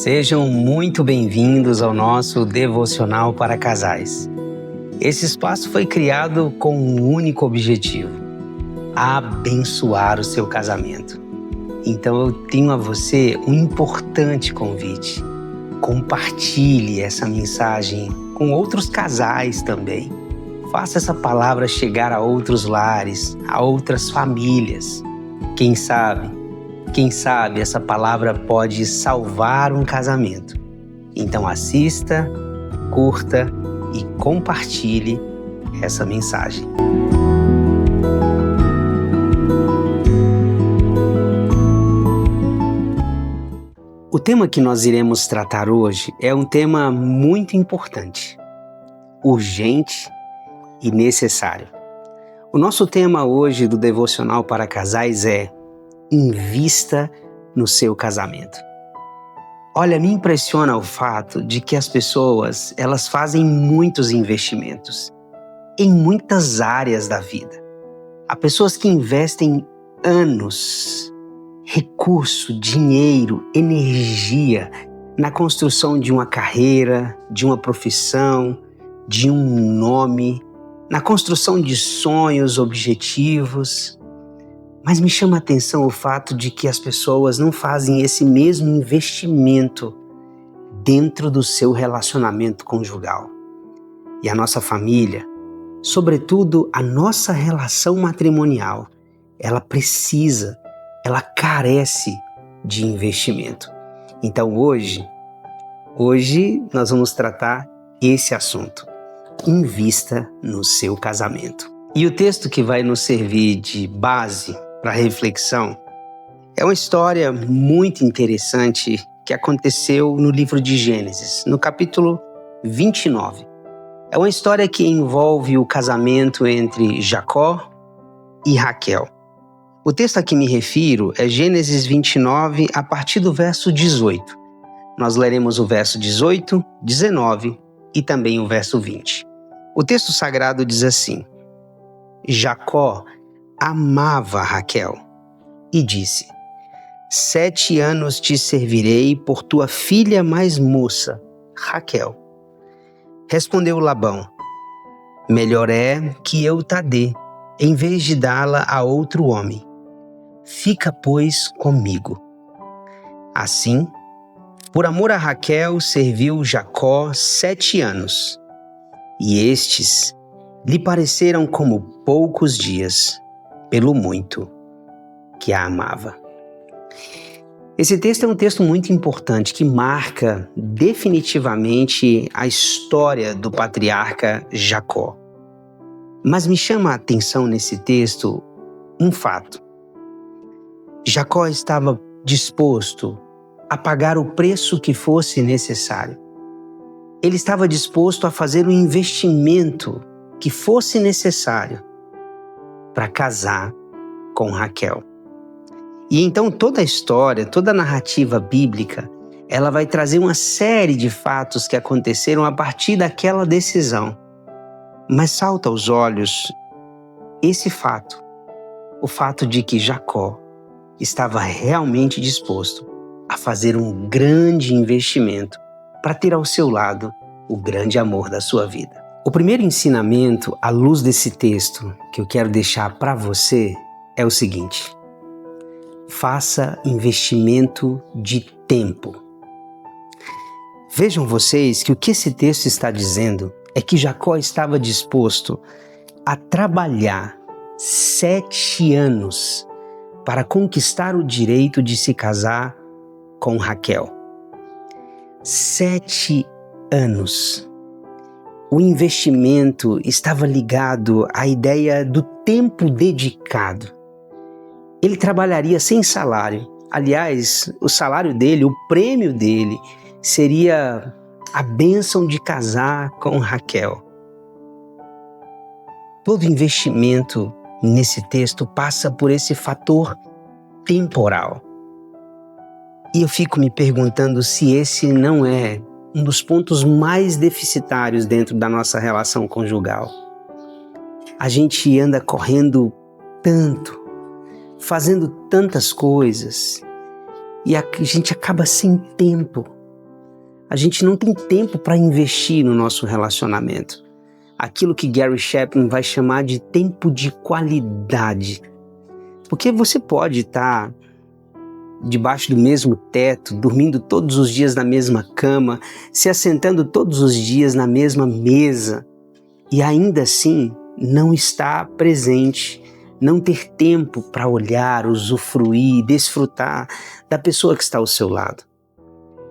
Sejam muito bem-vindos ao nosso Devocional para Casais. Esse espaço foi criado com um único objetivo: abençoar o seu casamento. Então eu tenho a você um importante convite. Compartilhe essa mensagem com outros casais também. Faça essa palavra chegar a outros lares, a outras famílias. Quem sabe essa palavra pode salvar um casamento. Então assista, curta e compartilhe essa mensagem. O tema que nós iremos tratar hoje é um tema muito importante, urgente e necessário. O nosso tema hoje do Devocional para Casais é: invista no seu casamento. Olha, me impressiona o fato de que as pessoas, elas fazem muitos investimentos em muitas áreas da vida. Há pessoas que investem anos, recurso, dinheiro, energia na construção de uma carreira, de uma profissão, de um nome, na construção de sonhos, objetivos. Mas me chama a atenção o fato de que as pessoas não fazem esse mesmo investimento dentro do seu relacionamento conjugal. E a nossa família, sobretudo a nossa relação matrimonial, ela carece de investimento. Então hoje nós vamos tratar esse assunto. Invista no seu casamento. E o texto que vai nos servir de base para reflexão é uma história muito interessante que aconteceu no livro de Gênesis, no capítulo 29. É uma história que envolve o casamento entre Jacó e Raquel. O texto a que me refiro é Gênesis 29, a partir do verso 18. Nós leremos o verso 18, 19 e também o verso 20. O texto sagrado diz assim: Jacó amava Raquel e disse: 7 anos te servirei por tua filha mais moça, Raquel. Respondeu Labão: melhor é que eu ta dê, em vez de dá-la a outro homem. Fica, pois, comigo. Assim, por amor a Raquel, serviu Jacó 7 anos, e estes lhe pareceram como poucos dias, pelo muito que a amava. Esse texto é um texto muito importante que marca definitivamente a história do patriarca Jacó. Mas me chama a atenção nesse texto um fato. Jacó estava disposto a pagar o preço que fosse necessário. Ele estava disposto a fazer o investimento que fosse necessário para casar com Raquel. E então toda a história, toda a narrativa bíblica, ela vai trazer uma série de fatos que aconteceram a partir daquela decisão. Mas salta aos olhos esse fato, o fato de que Jacó estava realmente disposto a fazer um grande investimento para ter ao seu lado o grande amor da sua vida. O primeiro ensinamento, à luz desse texto, que eu quero deixar para você, é o seguinte: faça investimento de tempo. Vejam vocês que o que esse texto está dizendo é que Jacó estava disposto a trabalhar 7 anos para conquistar o direito de se casar com Raquel. 7 anos. O investimento estava ligado à ideia do tempo dedicado. Ele trabalharia sem salário. Aliás, o salário dele, o prêmio dele, seria a bênção de casar com Raquel. Todo investimento nesse texto passa por esse fator temporal. E eu fico me perguntando se esse não é um dos pontos mais deficitários dentro da nossa relação conjugal. A gente anda correndo tanto, fazendo tantas coisas, e a gente acaba sem tempo A gente não tem tempo para investir no nosso relacionamento. Aquilo que Gary Chapman vai chamar de tempo de qualidade. Porque você pode estar debaixo do mesmo teto, dormindo todos os dias na mesma cama, se assentando todos os dias na mesma mesa e ainda assim não estar presente, não ter tempo para olhar, usufruir, desfrutar da pessoa que está ao seu lado.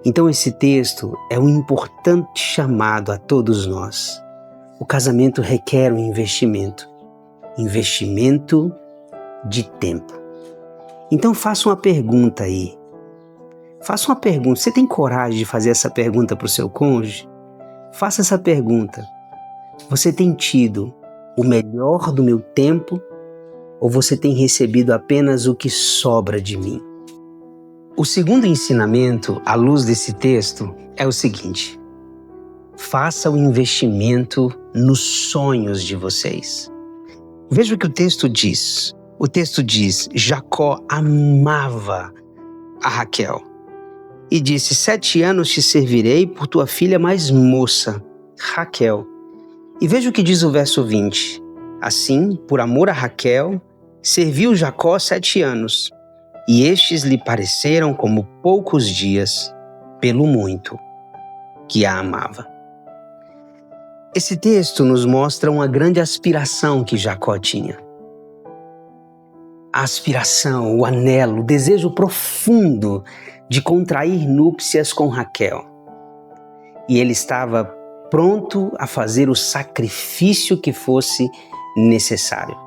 Então esse texto é um importante chamado a todos nós. O casamento requer um investimento de tempo. Então faça uma pergunta aí. Faça uma pergunta. Você tem coragem de fazer essa pergunta para o seu cônjuge? Faça essa pergunta. Você tem tido o melhor do meu tempo ou você tem recebido apenas o que sobra de mim? O segundo ensinamento, à luz desse texto, é o seguinte: faça o investimento nos sonhos de vocês. Veja o que o texto diz. O texto diz: Jacó amava a Raquel e disse: 7 anos te servirei por tua filha mais moça, Raquel. E veja o que diz o verso 20. Assim, por amor a Raquel, serviu Jacó 7 anos, e estes lhe pareceram como poucos dias, pelo muito que a amava. Esse texto nos mostra uma grande aspiração que Jacó tinha. A aspiração, o anelo, o desejo profundo de contrair núpcias com Raquel. E ele estava pronto a fazer o sacrifício que fosse necessário.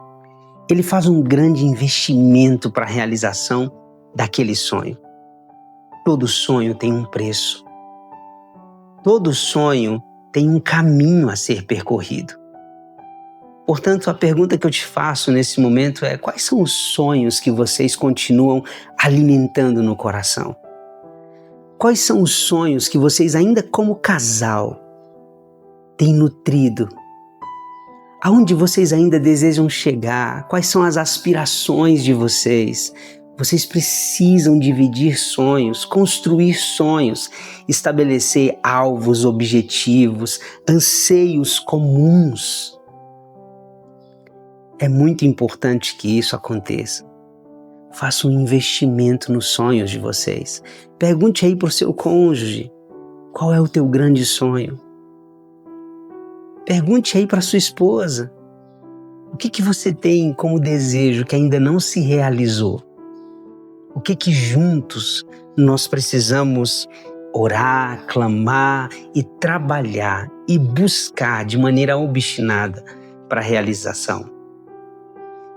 Ele faz um grande investimento para a realização daquele sonho. Todo sonho tem um preço. Todo sonho tem um caminho a ser percorrido. Portanto, a pergunta que eu te faço nesse momento é: quais são os sonhos que vocês continuam alimentando no coração? Quais são os sonhos que vocês ainda como casal têm nutrido? Aonde vocês ainda desejam chegar? Quais são as aspirações de vocês? Vocês precisam dividir sonhos, construir sonhos, estabelecer alvos, objetivos, anseios comuns. É muito importante que isso aconteça. Faça um investimento nos sonhos de vocês. Pergunte aí para o seu cônjuge: qual é o teu grande sonho? Pergunte aí para sua esposa: o que você tem como desejo que ainda não se realizou? O que juntos nós precisamos orar, clamar e trabalhar e buscar de maneira obstinada para a realização?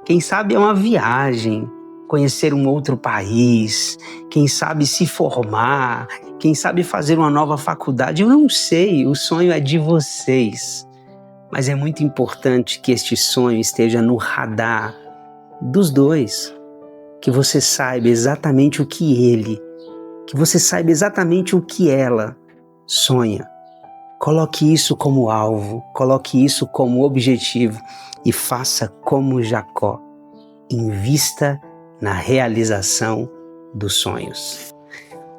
Quem sabe é uma viagem, conhecer um outro país, quem sabe se formar, quem sabe fazer uma nova faculdade. Eu não sei, o sonho é de vocês. Mas é muito importante que este sonho esteja no radar dos dois. Que você saiba exatamente o que você saiba exatamente o que ela sonha. Coloque isso como alvo, coloque isso como objetivo e faça como Jacó. Invista na realização dos sonhos.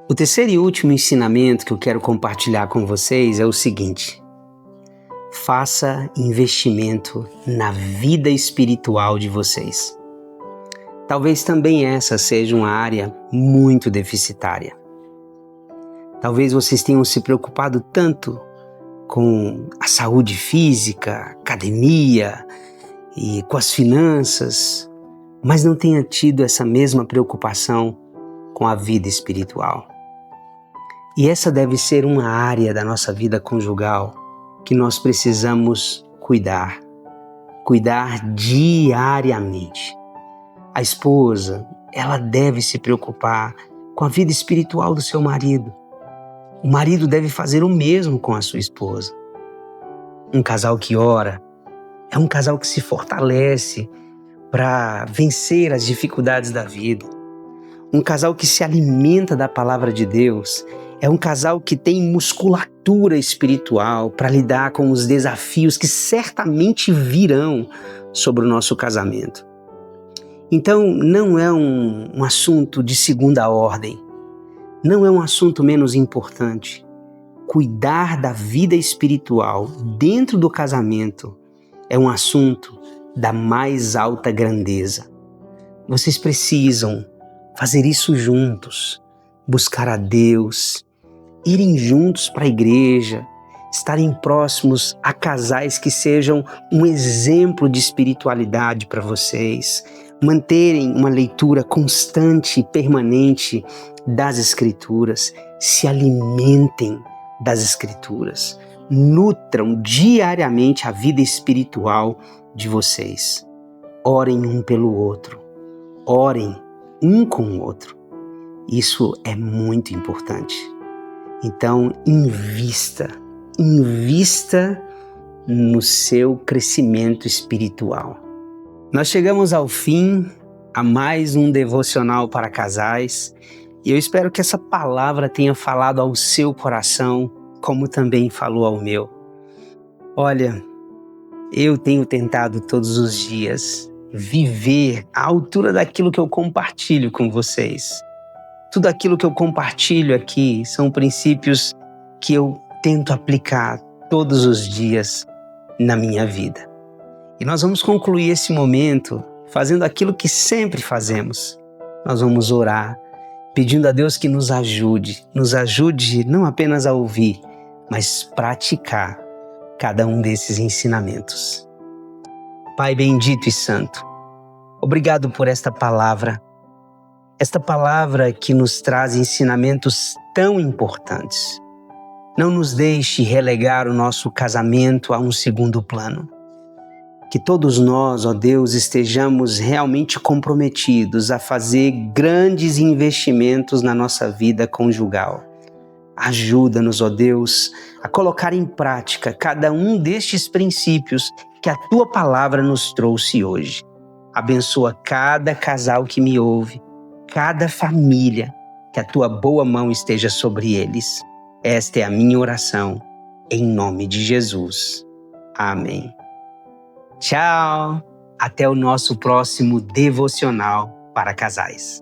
O terceiro e último ensinamento que eu quero compartilhar com vocês é o seguinte: faça investimento na vida espiritual de vocês. Talvez também essa seja uma área muito deficitária. Talvez vocês tenham se preocupado tanto com a saúde física, academia e com as finanças, mas não tenha tido essa mesma preocupação com a vida espiritual. E essa deve ser uma área da nossa vida conjugal que nós precisamos cuidar diariamente. A esposa, ela deve se preocupar com a vida espiritual do seu marido. O marido deve fazer o mesmo com a sua esposa. Um casal que ora é um casal que se fortalece para vencer as dificuldades da vida. Um casal que se alimenta da palavra de Deus é um casal que tem musculatura espiritual para lidar com os desafios que certamente virão sobre o nosso casamento. Então, não é um assunto de segunda ordem. Não é um assunto menos importante. cuidar da vida espiritual dentro do casamento é um assunto da mais alta grandeza. Vocês precisam fazer isso juntos, buscar a Deus, irem juntos para a igreja, estarem próximos a casais que sejam um exemplo de espiritualidade para vocês, manterem uma leitura constante e permanente das Escrituras, se alimentem das Escrituras, nutram diariamente a vida espiritual de vocês. Orem um pelo outro, orem um com o outro. Isso é muito importante. Então, invista no seu crescimento espiritual. Nós chegamos ao fim, a mais um devocional para casais, e eu espero que essa palavra tenha falado ao seu coração, como também falou ao meu. Olha, eu tenho tentado todos os dias viver à altura daquilo que eu compartilho com vocês. Tudo aquilo que eu compartilho aqui são princípios que eu tento aplicar todos os dias na minha vida. E nós vamos concluir esse momento fazendo aquilo que sempre fazemos. Nós vamos orar, pedindo a Deus que nos ajude não apenas a ouvir, mas praticar cada um desses ensinamentos. Pai bendito e santo, obrigado por esta palavra que nos traz ensinamentos tão importantes. Não nos deixe relegar o nosso casamento a um segundo plano. Que todos nós, ó Deus, estejamos realmente comprometidos a fazer grandes investimentos na nossa vida conjugal. Ajuda-nos, ó Deus, a colocar em prática cada um destes princípios que a Tua palavra nos trouxe hoje. Abençoa cada casal que me ouve, cada família, que a Tua boa mão esteja sobre eles. Esta é a minha oração, em nome de Jesus. Amém. Tchau! Até o nosso próximo devocional para casais.